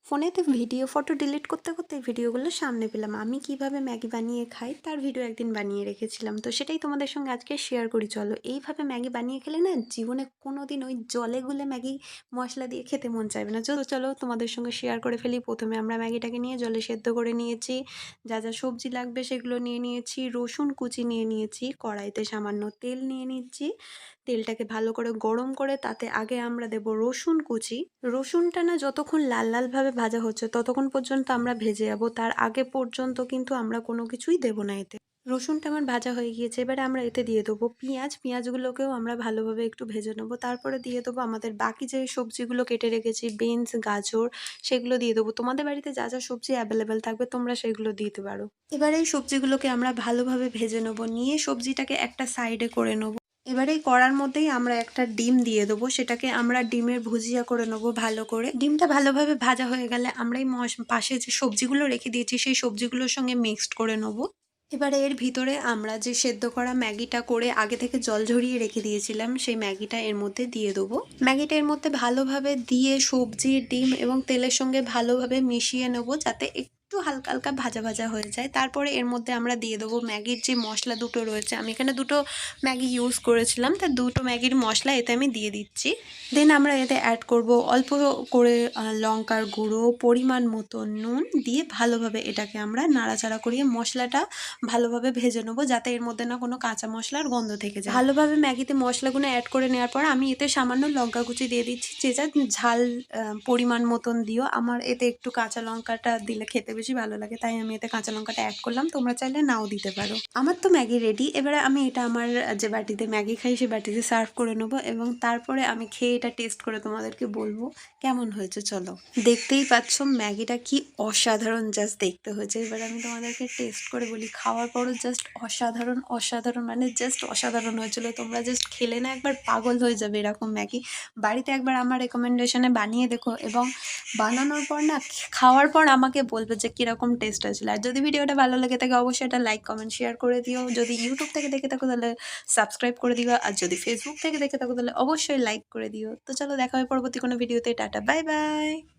ফোনেতে video photo delete করতে করতে ভিডিওগুলো সামনে পেলাম। আমি কিভাবে ম্যাগি বানিয়ে খাই তার ভিডিও একদিন বানিয়ে রেখেছিলাম, তো সেটাই তোমাদের সঙ্গে আজকে শেয়ার করি। চলো, এইভাবে ম্যাগি বানিয়ে খেলে না জীবনে কোনোদিন ওই জলে গুলে ম্যাগি মশলা দিয়ে খেতে মন চাইবে না। চলো চলো তোমাদের সঙ্গে শেয়ার করে ফেলি। প্রথমে আমরা ম্যাগিটাকে নিয়ে জলে সেদ্ধ করে নিয়েছি, যা যা সবজি লাগবে সেগুলো নিয়ে নিয়েছি, রসুন কুচি নিয়ে নিয়েছি, কড়াইতে সামান্য তেল নিয়ে নিচ্ছি। তেলটাকে ভালো করে গরম করে তাতে আগে আমরা দেব রসুন কুচি। রসুনটা না যতক্ষণ লাল লালভাবে ভাজা হচ্ছে ততক্ষণ পর্যন্ত আমরা ভেজে যাবো, তার আগে পর্যন্ত কিন্তু আমরা কোনো কিছুই দেবো না এতে। রসুনটা আমার ভাজা হয়ে গিয়েছে, এবারে আমরা এতে দিয়ে দেবো পেঁয়াজ। পেঁয়াজগুলোকেও আমরা ভালোভাবে একটু ভেজে নেবো, তারপরে দিয়ে দেবো আমাদের বাকি যে সবজিগুলো কেটে রেখেছি, বিনস, গাজর, সেগুলো দিয়ে দেবো। তোমাদের বাড়িতে যা যা সবজি অ্যাভেলেবেল থাকবে তোমরা সেগুলো দিতে পারো। এবারে এই সবজিগুলোকে আমরা ভালোভাবে ভেজে নেবো, নিয়ে সবজিটাকে একটা সাইডে করে নেবো। এবারে এই কড়ার মধ্যেই আমরা একটা ডিম দিয়ে দেবো, সেটাকে আমরা ডিমের ভুজিয়া করে নেবো ভালো করে। ডিমটা ভালোভাবে ভাজা হয়ে গেলে আমরা এই পাশে যে সবজিগুলো রেখে দিয়েছি সেই সবজিগুলোর সঙ্গে মিক্সড করে নেবো। এবারে এর ভিতরে আমরা যে সেদ্ধ করা ম্যাগিটা করে আগে থেকে জল ঝরিয়ে রেখে দিয়েছিলাম সেই ম্যাগিটা এর মধ্যে দিয়ে দেবো। ম্যাগিটা এর মধ্যে ভালোভাবে দিয়ে সবজি, ডিম এবং তেলের সঙ্গে ভালোভাবে মিশিয়ে নেবো, যাতে একটু হালকা হালকা ভাজা ভাজা হয়ে যায়। তারপরে এর মধ্যে আমরা দিয়ে দেবো ম্যাগির যে মশলা দুটো রয়েছে। আমি এখানে দুটো ম্যাগি ইউজ করেছিলাম, তার দুটো ম্যাগির মশলা এতে আমি দিয়ে দিচ্ছি। দেন আমরা এতে অ্যাড করব অল্প করে লঙ্কার গুঁড়ো, পরিমাণ মতো নুন দিয়ে ভালোভাবে এটাকে আমরা নাড়াচাড়া করিয়ে মশলাটা ভালোভাবে ভেজে নেবো, যাতে এর মধ্যে না কোনো কাঁচা মশলার গন্ধ থেকে যায়। ভালোভাবে ম্যাগিতে মশলাগুলো অ্যাড করে নেওয়ার পর আমি এতে সামান্য লঙ্কা কুচি দিয়ে দিচ্ছি। যে যা ঝাল পরিমাণ মতন দিও। আমার এতে একটু কাঁচা লঙ্কাটা দিলে খেতে বেশি ভালো লাগে, তাই আমি এতে কাঁচা লঙ্কাটা অ্যাড করলাম। তোমরা চাইলে নাও দিতে পারো। আমার তো ম্যাগি রেডি। এবারে আমি এটা আমার যে বাটিতে ম্যাগি খাই সেই বাটিতে সার্ভ করে নেবো, এবং তারপরে আমি খেয়ে এটা টেস্ট করে তোমাদেরকে বলবো কেমন হয়েছে। চলো, দেখতেই পাচ্ছ ম্যাগিটা কি অসাধারণ জাস্ট দেখতে হয়েছে। এবার আমি তোমাদেরকে টেস্ট করে বলি, খাওয়ার পরও জাস্ট অসাধারণ অসাধারণ, মানে জাস্ট অসাধারণ হয়েছিল। তোমরা জাস্ট খেলে না একবার পাগল হয়ে যাবে এরকম ম্যাগি। বাড়িতে একবার আমার রেকমেন্ডেশনে বানিয়ে দেখো, এবং বানানোর পর না খাওয়ার পর আমাকে বলবে যে কীরকম টেস্ট হয়েছিল। আর যদি ভিডিওটা ভালো লেগে থাকে অবশ্যই এটা লাইক, কমেন্ট, শেয়ার করে দিও। যদি ইউটিউব থেকে দেখে থাকো তাহলে সাবস্ক্রাইব করে দিও, আর যদি ফেসবুক থেকে দেখে থাকো তাহলে অবশ্যই লাইক করে দিও। তো চলো, দেখা হয় পরবর্তী কোনো ভিডিওতে। Tata, bye bye.